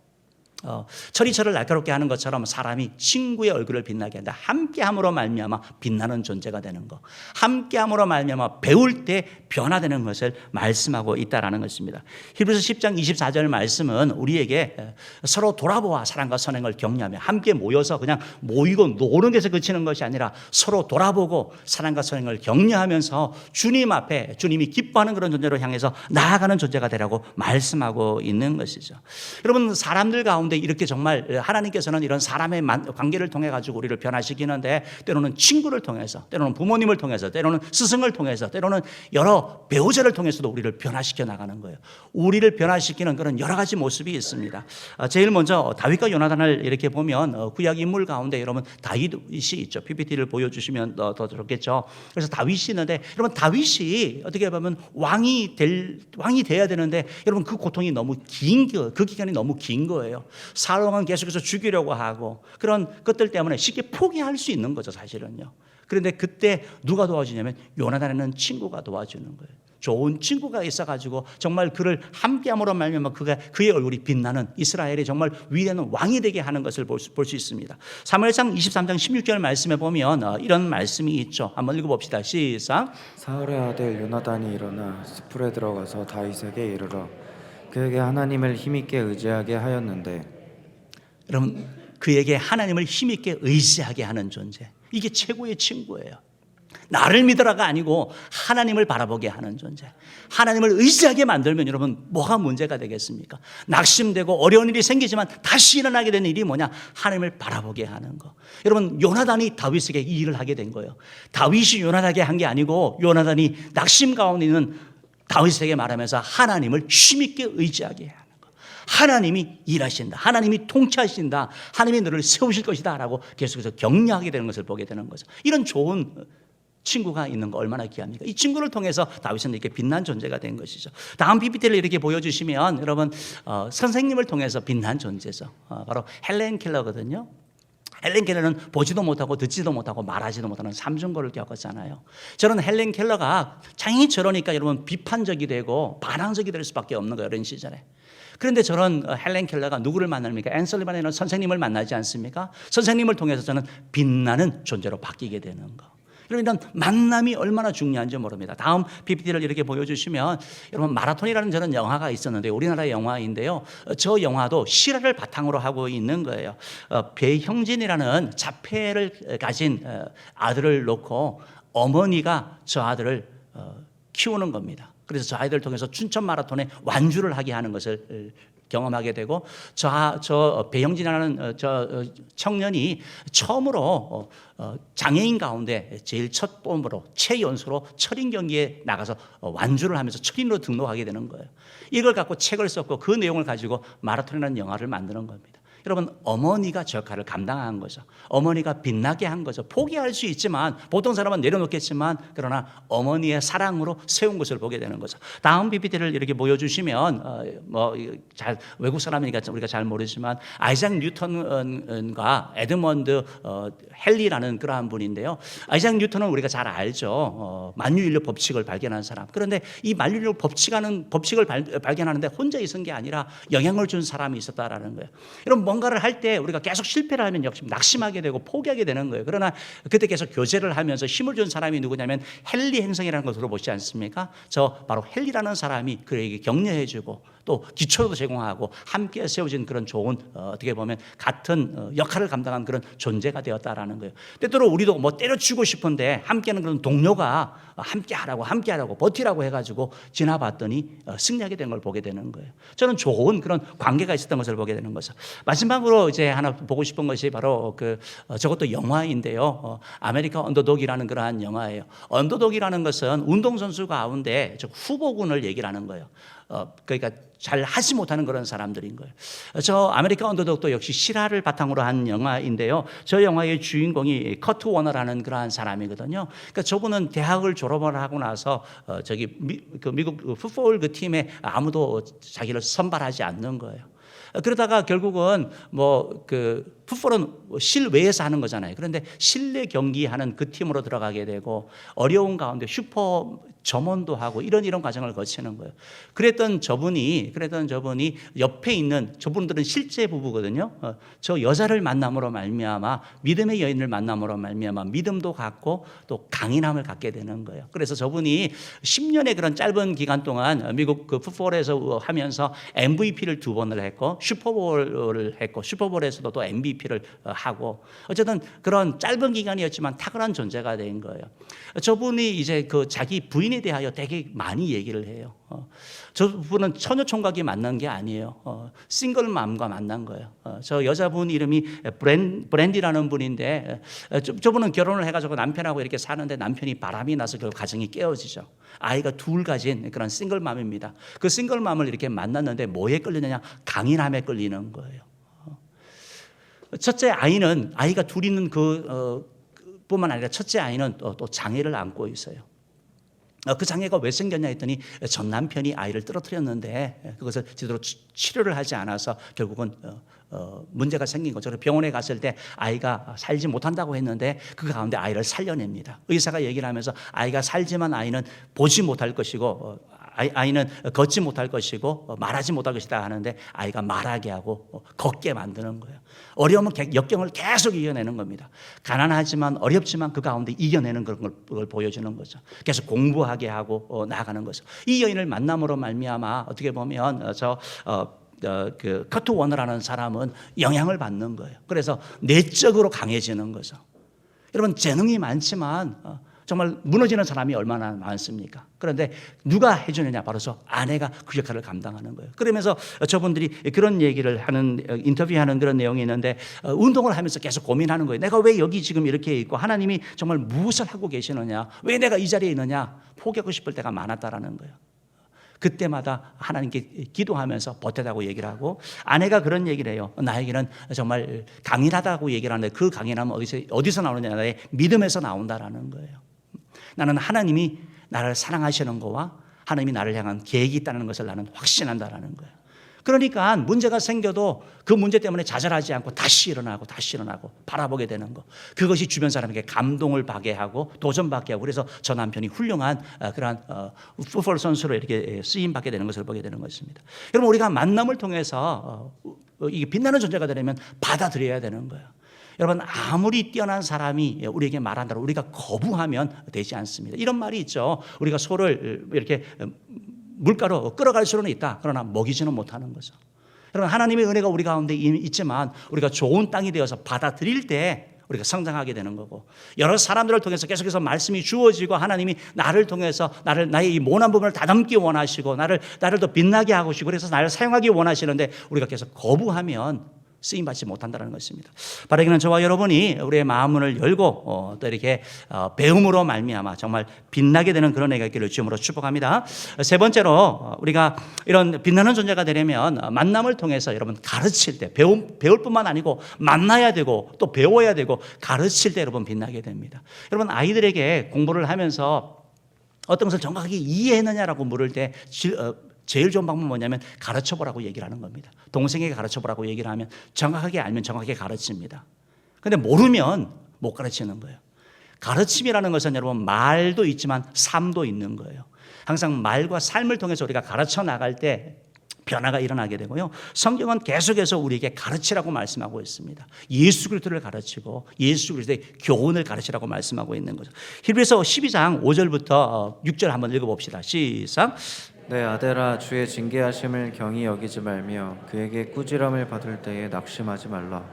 A: 철이 철을 날카롭게 하는 것처럼 사람이 친구의 얼굴을 빛나게 한다. 함께함으로 말미암아 빛나는 존재가 되는 것, 함께함으로 말미암아 배울 때 변화되는 것을 말씀하고 있다라는 것입니다. 히브리서 10장 24절 말씀은 우리에게 서로 돌아보아 사랑과 선행을 격려하며 함께 모여서 그냥 모이고 노는 데서 그치는 것이 아니라 서로 돌아보고 사랑과 선행을 격려하면서 주님 앞에 주님이 기뻐하는 그런 존재로 향해서 나아가는 존재가 되라고 말씀하고 있는 것이죠. 여러분, 사람들 가운데 이렇게 정말 하나님께서는 이런 사람의 관계를 통해 가지고 우리를 변화시키는데 때로는 친구를 통해서, 때로는 부모님을 통해서, 때로는 스승을 통해서, 때로는 여러 배우자를 통해서도 우리를 변화시켜 나가는 거예요. 우리를 변화시키는 그런 여러 가지 모습이 있습니다. 제일 먼저 다윗과 요나단을 이렇게 보면 구약 인물 가운데 여러분 다윗이 있죠. PPT를 보여주시면 더 좋겠죠. 그래서 다윗이 있는데 여러분, 다윗이 어떻게 보면 왕이 돼야 되는데 여러분, 그 고통이 너무 그 기간이 너무 긴 거예요. 사울왕은 계속해서 죽이려고 하고 그런 것들 때문에 쉽게 포기할 수 있는 거죠, 사실은요. 그런데 그때 누가 도와주냐면 요나단에는 친구가 도와주는 거예요. 좋은 친구가 있어가지고 정말 그를 함께함으로 말미암아 그의 얼굴이 빛나는 이스라엘이 정말 위대한 왕이 되게 하는 것을 볼 수 있습니다. 사무엘상 23장 16절 말씀에 보면 이런 말씀이 있죠. 한번 읽어봅시다. 시작.
B: 사울의 아들 요나단이 일어나 숲풀에 들어가서 다윗에게 이르러 그에게 하나님을 힘있게 의지하게 하였는데,
A: 여러분, 그에게 하나님을 힘있게 의지하게 하는 존재, 이게 최고의 친구예요. 나를 믿으라가 아니고 하나님을 바라보게 하는 존재, 하나님을 의지하게 만들면 여러분 뭐가 문제가 되겠습니까? 낙심되고 어려운 일이 생기지만 다시 일어나게 되는 일이 뭐냐? 하나님을 바라보게 하는 거. 여러분, 요나단이 다윗에게 이 일을 하게 된 거예요. 다윗이 요나단에게 한 게 아니고 요나단이 낙심 가운데 있는 다윗에게 말하면서 하나님을 힘있게 의지하게 하는 거. 하나님이 일하신다, 하나님이 통치하신다, 하나님이 너를 세우실 것이다 라고 계속해서 격려하게 되는 것을 보게 되는 거죠. 이런 좋은 친구가 있는 거 얼마나 귀합니까? 이 친구를 통해서 다윗은 이렇게 빛난 존재가 된 것이죠. 다음 PPT를 이렇게 보여주시면 여러분, 선생님을 통해서 빛난 존재죠. 바로 헬렌 켈러거든요. 헬렌 켈러는 보지도 못하고 듣지도 못하고 말하지도 못하는 삼중고를 겪었잖아요. 저는 헬렌 켈러가 당연히 저러니까 여러분 비판적이 되고 반항적이 될 수밖에 없는 거예요. 이런 시절에. 그런데 저는 헬렌 켈러가 누구를 만납니까? 앤 설리반이라는 선생님을 만나지 않습니까? 선생님을 통해서 저는 빛나는 존재로 바뀌게 되는 거. 이런 만남이 얼마나 중요한지 모릅니다. 다음 PPT를 이렇게 보여주시면 여러분 마라톤이라는 저는 영화가 있었는데 우리나라 영화인데요. 저 영화도 실화를 바탕으로 하고 있는 거예요. 배형진이라는 자폐를 가진 아들을 놓고 어머니가 저 아들을 키우는 겁니다. 그래서 저 아이들을 통해서 춘천 마라톤에 완주를 하게 하는 것을 경험하게 되고 저 배영진이라는 저 청년이 처음으로 장애인 가운데 제일 첫 봄으로 최연소로 철인 경기에 나가서 완주를 하면서 철인으로 등록하게 되는 거예요. 이걸 갖고 책을 썼고 그 내용을 가지고 마라톤이라는 영화를 만드는 겁니다. 여러분 어머니가 저 역할을 감당한 거죠. 어머니가 빛나게 한 거죠. 포기할 수 있지만 보통 사람은 내려놓겠지만 그러나 어머니의 사랑으로 세운 것을 보게 되는 거죠. 다음 PPT를 이렇게 보여주시면 잘 외국 사람이니까 우리가 잘 모르지만 아이작 뉴턴과 에드먼드 헨리라는 그러한 분인데요. 아이작 뉴턴은 우리가 잘 알죠. 만유인력 법칙을 발견한 사람. 그런데 이 만유인력 법칙을 발견하는데 혼자 있은 게 아니라 영향을 준 사람이 있었다라는 거예요. 여러분 뭔가를 할 때 우리가 계속 실패를 하면 역시 낙심하게 되고 포기하게 되는 거예요. 그러나 그때 계속 교제를 하면서 힘을 준 사람이 누구냐면 헨리 행성이라는 걸 들어보시지 않습니까? 저 바로 헨리라는 사람이 그에게 격려해주고 또 기초도 제공하고 함께 세워진 그런 좋은 어떻게 보면 같은 역할을 감당한 그런 존재가 되었다라는 거예요. 때때로 우리도 뭐 때려치고 싶은데 함께하는 그런 동료가 함께하라고 버티라고 해가지고 지나봤더니 승리하게 된 걸 보게 되는 거예요. 저는 좋은 그런 관계가 있었던 것을 보게 되는 거죠. 마지막으로 이제 하나 보고 싶은 것이 바로 저것도 영화인데요. 아메리카 언더독이라는 그러한 영화예요. 언더독이라는 것은 운동선수 가운데 후보군을 얘기를 하는 거예요. 그러니까 잘 하지 못하는 그런 사람들인 거예요. 저 아메리카 언더독도 역시 실화를 바탕으로 한 영화인데요. 저 영화의 주인공이 커트 워너라는 그러한 사람이거든요. 그러니까 저분은 대학을 졸업을 하고 나서 미국 풋볼 그 팀에 아무도 자기를 선발하지 않는 거예요. 그러다가 결국은 풋볼은 실외에서 하는 거잖아요. 그런데 실내 경기하는 그 팀으로 들어가게 되고 어려운 가운데 슈퍼 점원도 하고 이런 과정을 거치는 거예요. 그랬던 저분이 옆에 있는 저분들은 실제 부부거든요. 저 여자를 만남으로 말미암아 믿음의 여인을 만남으로 말미암아 믿음도 갖고 또 강인함을 갖게 되는 거예요. 그래서 저분이 10년의 그런 짧은 기간 동안 미국 풋볼에서 하면서 MVP를 2번을 했고 슈퍼볼을 했고 슈퍼볼에서도 또 MVP를 하고 어쨌든 그런 짧은 기간이었지만 탁월한 존재가 된 거예요. 저분이 이제 자기 부인에 대하여 되게 많이 얘기를 해요. 저분은 처녀총각이 만난 게 아니에요. 싱글맘과 만난 거예요. 저 여자분 이름이 브랜디라는 분인데 저분은 결혼을 해가지고 남편하고 이렇게 사는데 남편이 바람이 나서 결국 가정이 깨어지죠. 아이가 둘 가진 그런 싱글맘입니다. 그 싱글맘을 이렇게 만났는데 뭐에 끌리느냐? 강인함에 끌리는 거예요. 첫째 아이는 아이가 둘 있는 뿐만 아니라 첫째 아이는 또 장애를 안고 있어요. 그 장애가 왜 생겼냐 했더니 전 남편이 아이를 떨어뜨렸는데 그것을 제대로 치료를 하지 않아서 결국은 문제가 생긴 거죠. 병원에 갔을 때 아이가 살지 못한다고 했는데 그 가운데 아이를 살려냅니다. 의사가 얘기를 하면서 아이가 살지만 아이는 보지 못할 것이고 아이는 걷지 못할 것이고 말하지 못할 것이다 하는데 아이가 말하게 하고 걷게 만드는 거예요. 어려움은 역경을 계속 이겨내는 겁니다. 가난하지만 어렵지만 그 가운데 이겨내는 그런 걸 보여주는 거죠. 계속 공부하게 하고 나아가는 거죠. 이 여인을 만남으로 말미암아 어떻게 보면 커트 워너라는 사람은 영향을 받는 거예요. 그래서 내적으로 강해지는 거죠. 여러분 재능이 많지만 정말 무너지는 사람이 얼마나 많습니까? 그런데 누가 해주느냐? 바로 저 아내가 그 역할을 감당하는 거예요. 그러면서 저분들이 그런 얘기를 하는 인터뷰하는 그런 내용이 있는데 운동을 하면서 계속 고민하는 거예요. 내가 왜 여기 지금 이렇게 있고 하나님이 정말 무엇을 하고 계시느냐? 왜 내가 이 자리에 있느냐? 포기하고 싶을 때가 많았다라는 거예요. 그때마다 하나님께 기도하면서 버텼다고 얘기를 하고 아내가 그런 얘기를 해요. 나에게는 정말 강인하다고 얘기를 하는데 그 강인함은 어디서 나오느냐? 나의 믿음에서 나온다라는 거예요. 나는 하나님이 나를 사랑하시는 거와 하나님이 나를 향한 계획이 있다는 것을 나는 확신한다라는 거예요. 그러니까 문제가 생겨도 그 문제 때문에 좌절하지 않고 다시 일어나고 바라보게 되는 거. 그것이 주변 사람에게 감동을 받게 하고 도전받게 하고, 그래서 저 남편이 훌륭한 그러한 풋볼 선수로 이렇게 쓰임 받게 되는 것을 보게 되는 것입니다. 여러분, 우리가 만남을 통해서 이게 빛나는 존재가 되려면 받아들여야 되는 거예요. 여러분, 아무리 뛰어난 사람이 우리에게 말한다고 우리가 거부하면 되지 않습니다. 이런 말이 있죠. 우리가 소를 이렇게 물가로 끌어갈 수는 있다. 그러나 먹이지는 못하는 거죠. 여러분, 하나님의 은혜가 우리 가운데 있지만 우리가 좋은 땅이 되어서 받아들일 때 우리가 성장하게 되는 거고, 여러 사람들을 통해서 계속해서 말씀이 주어지고 하나님이 나를 통해서 나의 이 모난 부분을 다듬기 원하시고 나를 더 빛나게 하고 싶고 그래서 나를 사용하기 원하시는데 우리가 계속 거부하면 쓰임받지 못한다는 것입니다. 바라기는 저와 여러분이 우리의 마음문을 열고 또 이렇게 배움으로 말미암아 정말 빛나게 되는 그런 애가 있기를 주님으로 축복합니다. 세 번째로, 우리가 이런 빛나는 존재가 되려면 만남을 통해서 여러분 가르칠 때 배울 뿐만 아니고 만나야 되고 또 배워야 되고 가르칠 때 여러분 빛나게 됩니다. 여러분, 아이들에게 공부를 하면서 어떤 것을 정확하게 이해했느냐라고 물을 때 제일 좋은 방법은 뭐냐면 가르쳐보라고 얘기를 하는 겁니다. 동생에게 가르쳐보라고 얘기를 하면 정확하게 알면 정확하게 가르칩니다. 근데 모르면 못 가르치는 거예요. 가르침이라는 것은 여러분 말도 있지만 삶도 있는 거예요. 항상 말과 삶을 통해서 우리가 가르쳐 나갈 때 변화가 일어나게 되고요. 성경은 계속해서 우리에게 가르치라고 말씀하고 있습니다. 예수 그리스도를 가르치고 예수 그리스도의 교훈을 가르치라고 말씀하고 있는 거죠. 히브리서 12장 5절부터 6절 한번 읽어봅시다. 시작.
B: 내 아들아, 주의 징계하심을 경히 여기지 말며 그에게 꾸지람을 받을 때에 낙심하지 말라.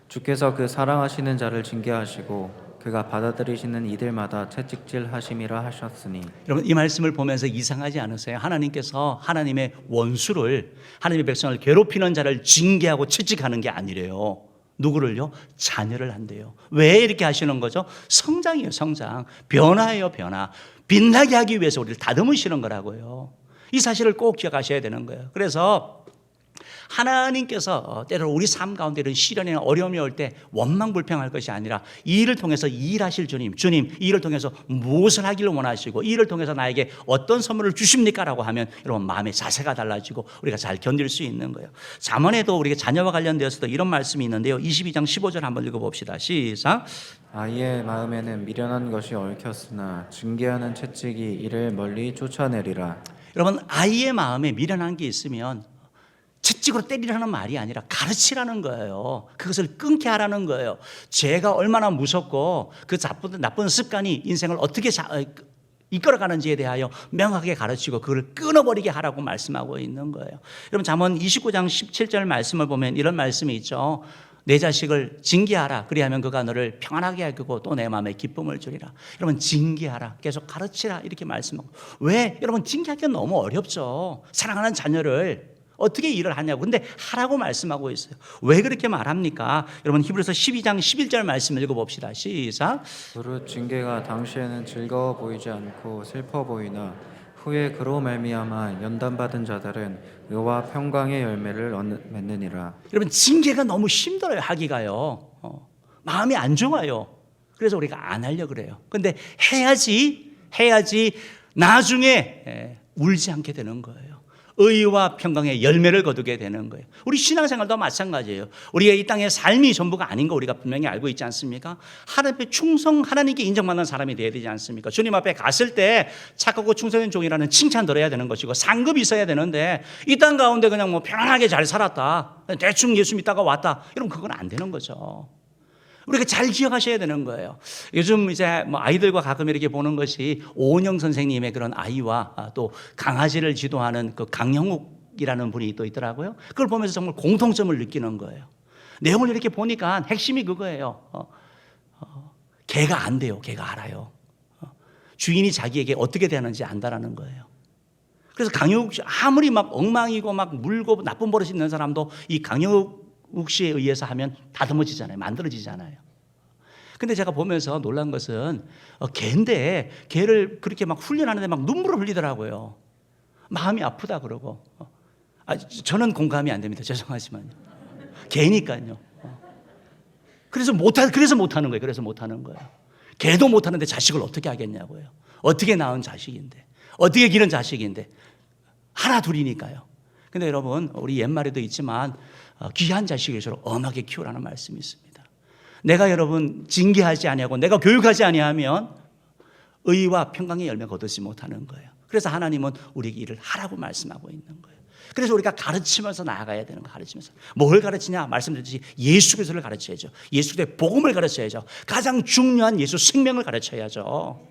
B: 주께서 그 사랑하시는 자를 징계하시고 그가 받아들이시는 이들마다 채찍질 하심이라 하셨으니.
A: 여러분, 이 말씀을 보면서 이상하지 않으세요? 하나님께서 하나님의 원수를, 하나님의 백성을 괴롭히는 자를 징계하고 채찍하는 게 아니래요. 누구를요? 자녀를 한대요. 왜 이렇게 하시는 거죠? 성장이에요, 성장. 변화예요, 변화. 빛나게 하기 위해서 우리를 다듬으시는 거라고요. 이 사실을 꼭 기억하셔야 되는 거예요. 그래서 하나님께서 때로 우리 삶 가운데 이런 시련이나 어려움이 올 때 원망불평할 것이 아니라 이 일을 통해서 일하실 주님 이 일을 통해서 무엇을 하기를 원하시고 이 일을 통해서 나에게 어떤 선물을 주십니까? 라고 하면 여러분 마음의 자세가 달라지고 우리가 잘 견딜 수 있는 거예요. 잠언에도 우리가 자녀와 관련되어서도 이런 말씀이 있는데요. 22장 15절 한번 읽어봅시다. 시작.
B: 아이의 마음에는 미련한 것이 얽혔으나 징계하는 채찍이 이를 멀리 쫓아내리라.
A: 여러분, 아이의 마음에 미련한 게 있으면 채찍으로 때리라는 말이 아니라 가르치라는 거예요. 그것을 끊게 하라는 거예요. 죄가 얼마나 무섭고 그 나쁜 습관이 인생을 어떻게 이끌어가는지에 대하여 명확하게 가르치고 그걸 끊어버리게 하라고 말씀하고 있는 거예요. 여러분, 잠언 29장 17절 말씀을 보면 이런 말씀이 있죠. 내 자식을 징계하라. 그리하면 그가 너를 평안하게 하고 또 내 마음에 기쁨을 주리라. 여러분, 징계하라. 계속 가르치라. 이렇게 말씀하고. 왜? 여러분, 징계하기가 너무 어렵죠. 사랑하는 자녀를 어떻게 일을 하냐고. 근데 하라고 말씀하고 있어요. 왜 그렇게 말합니까? 여러분, 히브리서 12장 11절 말씀 읽어봅시다. 시작.
B: 무릇 징계가 당시에는 즐거워 보이지 않고 슬퍼 보이나 후에 그로 말미암아 연단받은 자들은 의와 평강의 열매를 맺느니라.
A: 여러분, 징계가 너무 힘들어요. 하기가요. 마음이 안 좋아요. 그래서 우리가 안 하려고 그래요. 근데 해야지 나중에 울지 않게 되는 거예요. 의와 평강의 열매를 거두게 되는 거예요. 우리 신앙생활도 마찬가지예요. 우리가 이 땅의 삶이 전부가 아닌 거 우리가 분명히 알고 있지 않습니까? 하나님께 하나님께 인정받는 사람이 되어야 되지 않습니까? 주님 앞에 갔을 때 착하고 충성된 종이라는 칭찬 들어야 되는 것이고 상급이 있어야 되는데 이 땅 가운데 그냥 뭐 편안하게 잘 살았다, 대충 예수 믿다가 왔다, 이러면 그건 안 되는 거죠. 우리가 잘 기억하셔야 되는 거예요. 요즘 이제 뭐 아이들과 가끔 이렇게 보는 것이 오은영 선생님의 그런 아이와 또 강아지를 지도하는 그 강형욱이라는 분이 또 있더라고요. 그걸 보면서 정말 공통점을 느끼는 거예요. 내용을 이렇게 보니까 핵심이 그거예요. 개가 안 돼요. 개가 알아요. 주인이 자기에게 어떻게 대하는지 안다라는 거예요. 그래서 강형욱 씨 아무리 막 엉망이고 막 물고 나쁜 버릇이 있는 사람도 이 강형욱 씨에 의해서 하면 다듬어지잖아요. 만들어지잖아요. 근데 제가 보면서 놀란 것은 개인데 개를 그렇게 막 훈련하는데 막 눈물을 흘리더라고요. 마음이 아프다 그러고. 저는 공감이 안 됩니다. 죄송하지만요. 개니까요. 그래서 못하는 거예요. 그래서 못하는 거예요. 개도 못하는데 자식을 어떻게 하겠냐고요. 어떻게 낳은 자식인데, 어떻게 기른 자식인데, 하나 둘이니까요. 근데 여러분, 우리 옛말에도 있지만 귀한 자식일수록 엄하게 키우라는 말씀이 있습니다. 내가 여러분 징계하지 아니하고 내가 교육하지 아니하면 의와 평강의 열매 거두지 못하는 거예요. 그래서 하나님은 우리에게 일을 하라고 말씀하고 있는 거예요. 그래서 우리가 가르치면서 나아가야 되는 거, 가르치면서. 뭘 가르치냐? 말씀드렸듯이 예수 그리스도를 가르쳐야죠. 예수 그리스도의 복음을 가르쳐야죠. 가장 중요한 예수 생명을 가르쳐야죠.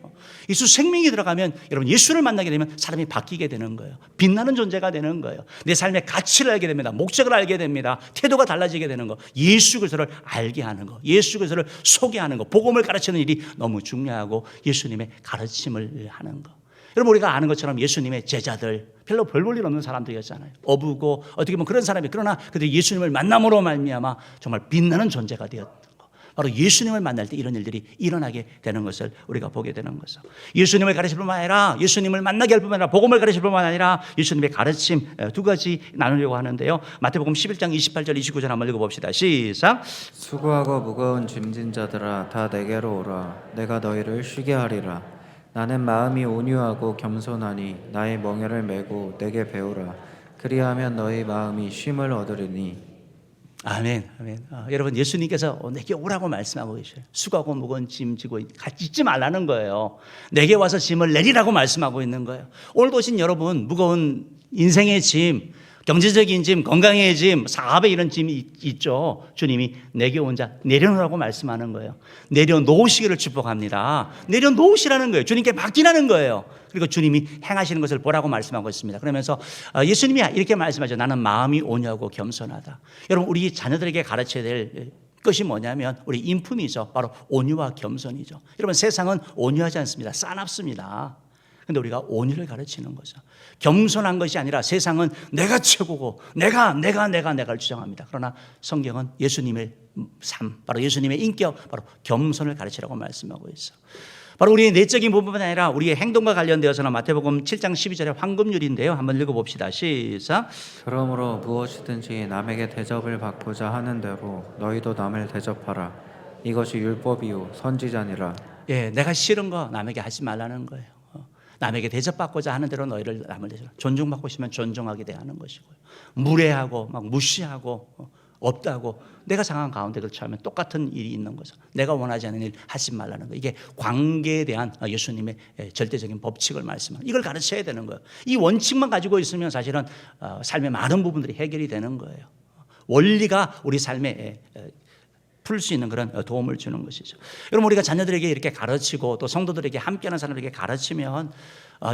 A: 예수 생명이 들어가면 여러분 예수를 만나게 되면 사람이 바뀌게 되는 거예요. 빛나는 존재가 되는 거예요. 내 삶의 가치를 알게 됩니다. 목적을 알게 됩니다. 태도가 달라지게 되는 거. 예수 그리스도를 알게 하는 거. 예수 그리스도를 소개하는 거. 복음을 가르치는 일이 너무 중요하고 예수님의 가르침을 하는 거. 여러분 우리가 아는 것처럼 예수님의 제자들 별로 별 볼 일 없는 사람들이었잖아요. 어부고 어떻게 보면 그런 사람이 그러나 그들이 예수님을 만남으로 말미암아 정말 빛나는 존재가 되었던 거. 바로 예수님을 만날 때 이런 일들이 일어나게 되는 것을 우리가 보게 되는 거죠. 예수님을 가르칠 뿐만 아니라 예수님을 만나게 할 뿐만 아니라 복음을 가르칠 뿐만 아니라 예수님의 가르침 두 가지 나누려고 하는데요. 마태복음 11장 28절 29절 한번 읽어봅시다. 시작.
B: 수고하고 무거운 짐진 자들아 다 내게로 오라. 내가 너희를 쉬게 하리라. 나는 마음이 온유하고 겸손하니 나의 멍에를 메고 내게 배우라. 그리하면 너희 마음이 쉼을 얻으리니.
A: 아멘, 아멘. 여러분 예수님께서 내게 오라고 말씀하고 계셔요. 수고하고 무거운 짐 지고 같이 있지 말라는 거예요. 내게 와서 짐을 내리라고 말씀하고 있는 거예요. 오늘 오신 여러분 무거운 인생의 짐, 경제적인 짐, 건강의 짐, 사업에 이런 짐이 있죠. 주님이 내게 온 자 내려놓으라고 말씀하는 거예요. 내려놓으시기를 축복합니다. 내려놓으시라는 거예요. 주님께 맡기라는 거예요. 그리고 주님이 행하시는 것을 보라고 말씀하고 있습니다. 그러면서 예수님이 이렇게 말씀하죠. 나는 마음이 온유하고 겸손하다. 여러분 우리 자녀들에게 가르쳐야 될 것이 뭐냐면 우리 인품이죠. 바로 온유와 겸손이죠. 여러분 세상은 온유하지 않습니다. 싸납습니다. 근데 우리가 온유를 가르치는 거죠. 겸손한 것이 아니라 세상은 내가 최고고 내가를 주장합니다. 그러나 성경은 예수님의 삶, 바로 예수님의 인격, 바로 겸손을 가르치라고 말씀하고 있어요. 바로 우리의 내적인 부분이 아니라 우리의 행동과 관련되어서는 마태복음 7장 12절의 황금률인데요. 한번 읽어봅시다. 시작.
B: 그러므로 무엇이든지 남에게 대접을 받고자 하는 대로 너희도 남을 대접하라. 이것이 율법이요 선지자니라.
A: 예, 내가 싫은 거 남에게 하지 말라는 거예요. 남에게 대접받고자 하는 대로 너희를 남을 대접. 존중받고 싶으면 존중하게 대하는 것이고요. 무례하고 막 무시하고 없다고 내가 상한 가운데 그렇지 않으면 똑같은 일이 있는 거죠. 내가 원하지 않는 일 하지 말라는 거. 이게 관계에 대한 예수님의 절대적인 법칙을 말씀하는 이걸 가르쳐야 되는 거예요. 이 원칙만 가지고 있으면 사실은 삶의 많은 부분들이 해결이 되는 거예요. 원리가 우리 삶에 풀 수 있는 그런 도움을 주는 것이죠. 여러분 우리가 자녀들에게 이렇게 가르치고 또 성도들에게 함께하는 사람들에게 가르치면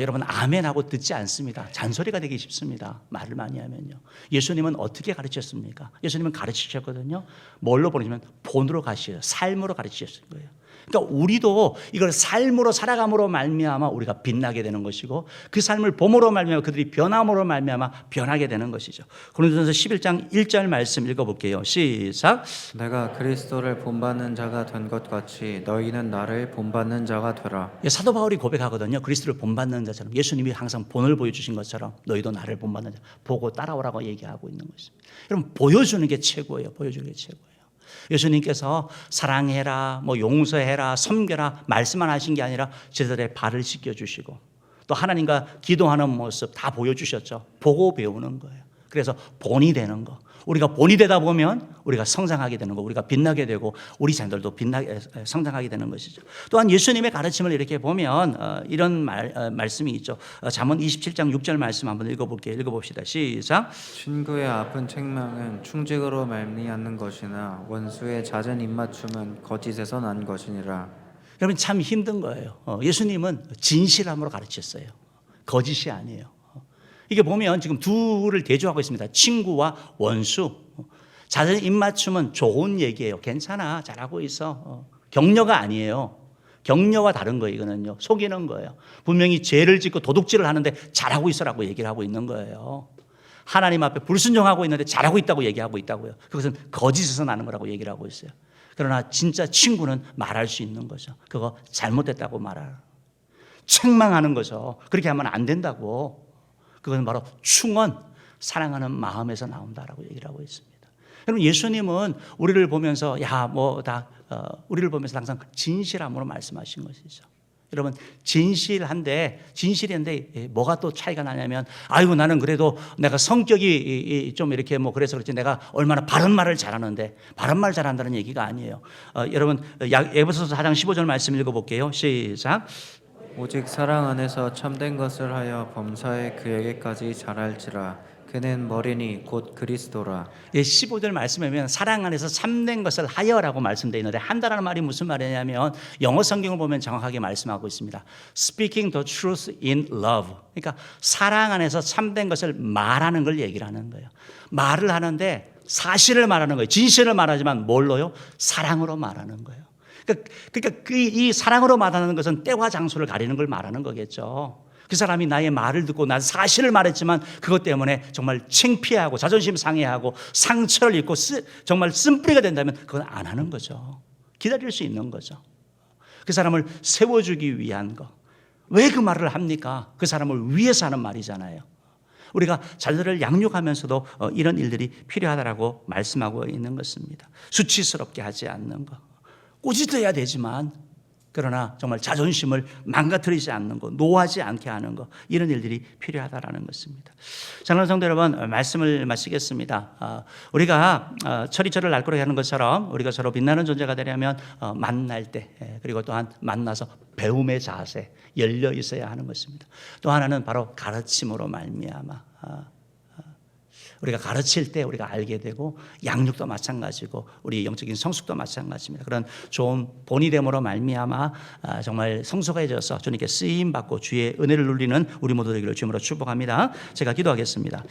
A: 여러분 아멘하고 듣지 않습니다. 잔소리가 되기 쉽습니다. 말을 많이 하면요. 예수님은 어떻게 가르쳤습니까? 예수님은 가르치셨거든요. 뭘로 보내시면 본으로 가시죠. 삶으로 가르치셨을 거예요. 그러니까 우리도 이걸 삶으로 살아감으로 말미암아 우리가 빛나게 되는 것이고 그 삶을 봄으로 말미암아 그들이 변함으로 말미암아 변하게 되는 것이죠. 고린도전서 11장 1절 말씀 읽어볼게요. 시작.
B: 내가 그리스도를 본받는 자가 된 것 같이 너희는 나를 본받는 자가 되라.
A: 사도 바울이 고백하거든요. 그리스도를 본받는 자처럼 예수님이 항상 본을 보여주신 것처럼 너희도 나를 본받는 자 보고 따라오라고 얘기하고 있는 것입니다. 여러분 보여주는 게 최고예요. 보여주는 게 최고예요. 예수님께서 사랑해라, 용서해라, 섬겨라 말씀만 하신 게 아니라 제자들의 발을 씻겨주시고 또 하나님과 기도하는 모습 다 보여주셨죠. 보고 배우는 거예요. 그래서 본이 되는 거. 우리가 본이 되다 보면 우리가 성장하게 되는 거, 우리가 빛나게 되고 우리 자녀들도 성장하게 되는 것이죠. 또한 예수님의 가르침을 이렇게 보면 이런 말씀이 있죠. 잠언 27장 6절 말씀 한번 읽어볼게요. 읽어봅시다. 시작.
B: 친구의 아픈 책망은 충직으로 말미암는 것이나 원수의 잦은 입맞춤은 거짓에서 난 것이니라.
A: 여러분 참 힘든 거예요. 예수님은 진실함으로 가르쳤어요. 거짓이 아니에요. 이게 보면 지금 둘을 대조하고 있습니다. 친구와 원수. 잦은 입맞춤은 좋은 얘기예요. 괜찮아, 잘하고 있어. 격려가 아니에요. 격려와 다른 거예요. 이거는요. 속이는 거예요. 분명히 죄를 짓고 도둑질을 하는데 잘하고 있어라고 얘기를 하고 있는 거예요. 하나님 앞에 불순종하고 있는데 잘하고 있다고 얘기하고 있다고요. 그것은 거짓에서 나는 거라고 얘기를 하고 있어요. 그러나 진짜 친구는 말할 수 있는 거죠. 그거 잘못됐다고 말하라. 책망하는 거죠. 그렇게 하면 안 된다고. 그것은 바로 충원, 사랑하는 마음에서 나온다라고 얘기를 하고 있습니다. 여러분 예수님은 우리를 보면서 우리를 보면서 항상 진실함으로 말씀하신 것이죠. 여러분 진실인데 뭐가 또 차이가 나냐면 아이고 나는 그래도 내가 성격이 좀 이렇게 뭐 그래서 그렇지 내가 얼마나 바른 말을 잘하는데 바른 말 잘한다는 얘기가 아니에요. 여러분 에베소서 4장 15절 말씀 읽어볼게요. 시작.
B: 오직 사랑 안에서 참된 것을 하여 범사에 그에게까지 잘할지라. 그는 머리니 곧 그리스도라.
A: 15절 말씀에 보면 사랑 안에서 참된 것을 하여라고 말씀되어 있는데 한다라는 말이 무슨 말이냐면 영어 성경을 보면 정확하게 말씀하고 있습니다. Speaking the truth in love. 그러니까 사랑 안에서 참된 것을 말하는 걸 얘기를 하는 거예요. 말을 하는데 사실을 말하는 거예요. 진실을 말하지만 뭘로요? 사랑으로 말하는 거예요. 그러니까 이 사랑으로 말하는 것은 때와 장소를 가리는 걸 말하는 거겠죠. 그 사람이 나의 말을 듣고 난 사실을 말했지만 그것 때문에 정말 창피하고 자존심 상해하고 상처를 입고 정말 쓴뿌리가 된다면 그건 안 하는 거죠. 기다릴 수 있는 거죠. 그 사람을 세워주기 위한 거. 왜 그 말을 합니까? 그 사람을 위해서 하는 말이잖아요. 우리가 자녀를 양육하면서도 이런 일들이 필요하다라고 말씀하고 있는 것입니다. 수치스럽게 하지 않는 거. 꾸짖어야 되지만 그러나 정말 자존심을 망가뜨리지 않는 것, 노하지 않게 하는 것, 이런 일들이 필요하다라는 것입니다. 사랑하는 성도 여러분, 말씀을 마치겠습니다. 우리가 철이철을 날고르게 하는 것처럼 우리가 서로 빛나는 존재가 되려면 만날 때, 그리고 또한 만나서 배움의 자세, 열려 있어야 하는 것입니다. 또 하나는 바로 가르침으로 말미암아 우리가 가르칠 때 우리가 알게 되고 양육도 마찬가지고 우리 영적인 성숙도 마찬가지입니다. 그런 좋은 본이 됨으로 말미암아 정말 성숙해져서 주님께 쓰임 받고 주의 은혜를 누리는 우리 모두 되기를 주님으로 축복합니다. 제가 기도하겠습니다.